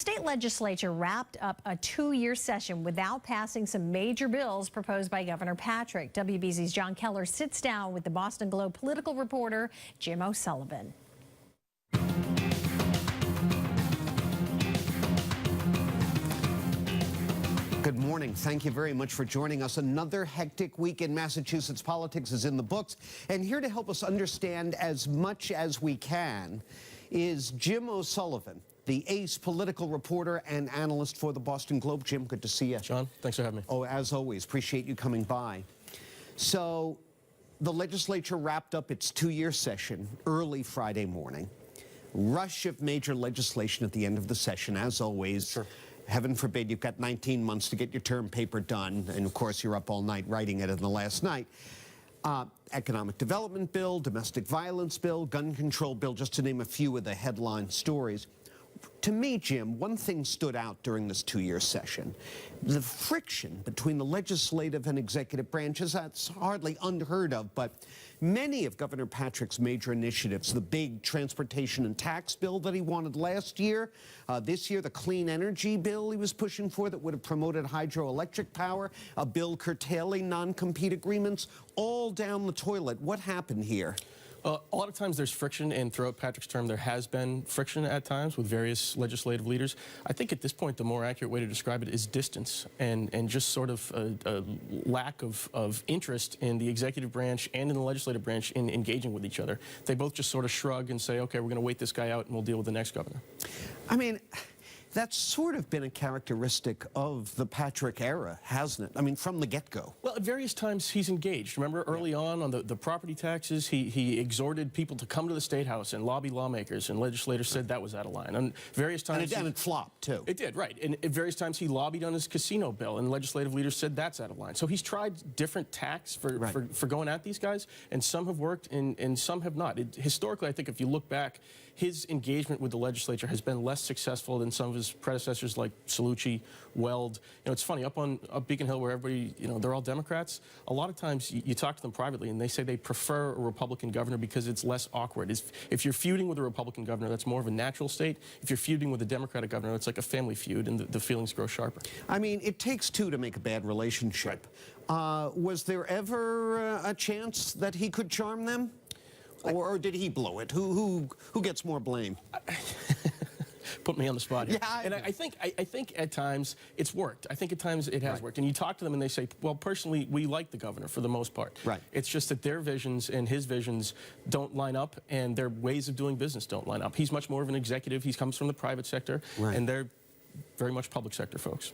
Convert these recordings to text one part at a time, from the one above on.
State legislature wrapped up a 2-year session without passing some major bills proposed by Governor Patrick. WBZ's Jon Keller sits down with the Boston Globe political reporter Jim O'Sullivan. Good morning. Thank you very much for joining us. Another hectic week in Massachusetts politics is in the books. And here to help us understand as much as we can is Jim O'Sullivan, the ace political reporter and analyst for the Boston Globe. Jim, good to see you. John, thanks for having me. Oh, as always, appreciate you coming by. So the legislature wrapped up its 2-year session early Friday morning. Rush of major legislation at the end of the session, as always. Sure. Heaven forbid you've got 19 months to get your term paper done, and of course you're up all night writing it in the last night. Economic development bill, domestic violence bill, gun control bill, just to name a few of the headline stories. To me, Jim, one thing stood out during this 2-year session. The friction between the legislative and executive branches, that's hardly unheard of, but many of Governor Patrick's major initiatives, the big transportation and tax bill that he wanted last year, this year the clean energy bill he was pushing for that would have promoted hydroelectric power, a bill curtailing non-compete agreements, all down the toilet. What happened here? A lot of times there's friction, and throughout Patrick's term there has been friction at times with various legislative leaders. I think at this point the more accurate way to describe it is distance and just sort of a lack of interest in the executive branch and in the legislative branch in engaging with each other. They both just sort of shrug and say, okay, we're going to wait this guy out and we'll deal with the next governor. I mean, that's sort of been a characteristic of the Patrick era, hasn't it? I mean, from the get-go. Well, at various times he's engaged. Remember early on the property taxes, he exhorted people to come to the State House and lobby lawmakers, and legislators said that was out of line. And various times... And it flopped, too. It did, right. And at various times he lobbied on his casino bill, and legislative leaders said that's out of line. So he's tried different tacks for going at these guys, and some have worked and some have not. Historically, I think if you look back, his engagement with the legislature has been less successful than some of his predecessors like Cellucci, Weld. You know, it's funny, up Beacon Hill where everybody, you know, they're all Democrats, a lot of times you talk to them privately and they say they prefer a Republican governor because it's less awkward. If you're feuding with a Republican governor, that's more of a natural state. If you're feuding with a Democratic governor, it's like a family feud and the feelings grow sharper. I mean, it takes two to make a bad relationship. Right. Was there ever a chance that he could charm them? Or did he blow it? Who gets more blame? Put me on the spot here. Yeah, and I think at times it's worked. I think at times it has worked. And you talk to them and they say, well, personally, we like the governor for the most part. Right. It's just that their visions and his visions don't line up, and their ways of doing business don't line up. He's much more of an executive. He comes from the private sector, and they're very much public sector folks.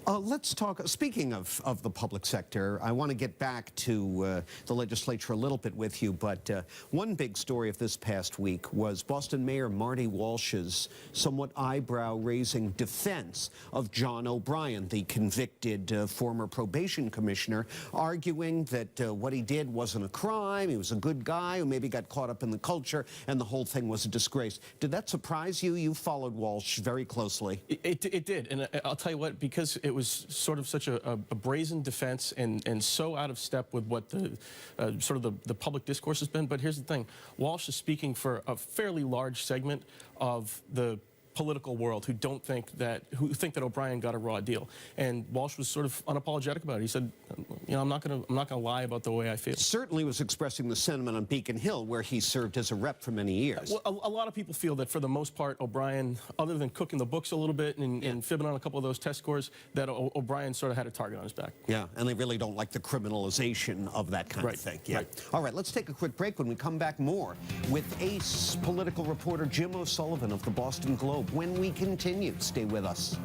Let's talk, speaking of the public sector, I want to get back to the legislature a little bit with you, but one big story of this past week was Boston Mayor Marty Walsh's somewhat eyebrow-raising defense of John O'Brien, the convicted former probation commissioner, arguing that what he did wasn't a crime, he was a good guy who maybe got caught up in the culture, and the whole thing was a disgrace. Did that surprise you? You followed Walsh very closely. It did, and I'll tell you what, because it was sort of such a brazen defense and so out of step with what the sort of the public discourse has been. But here's the thing, Walsh is speaking for a fairly large segment of the political world who think that O'Brien got a raw deal, and Walsh was sort of unapologetic about it. He said, you know, I'm not gonna lie about the way I feel. Certainly was expressing the sentiment on Beacon Hill, where he served as a rep for many years. Well, a lot of people feel that for the most part, O'Brien, other than cooking the books a little bit and fibbing on a couple of those test scores, that O'Brien sort of had a target on his back. Yeah, and they really don't like the criminalization of that kind of thing. Yeah. All right, let's take a quick break. When we come back, more with ace political reporter Jim O'Sullivan of the Boston Globe. When we continue, stay with us.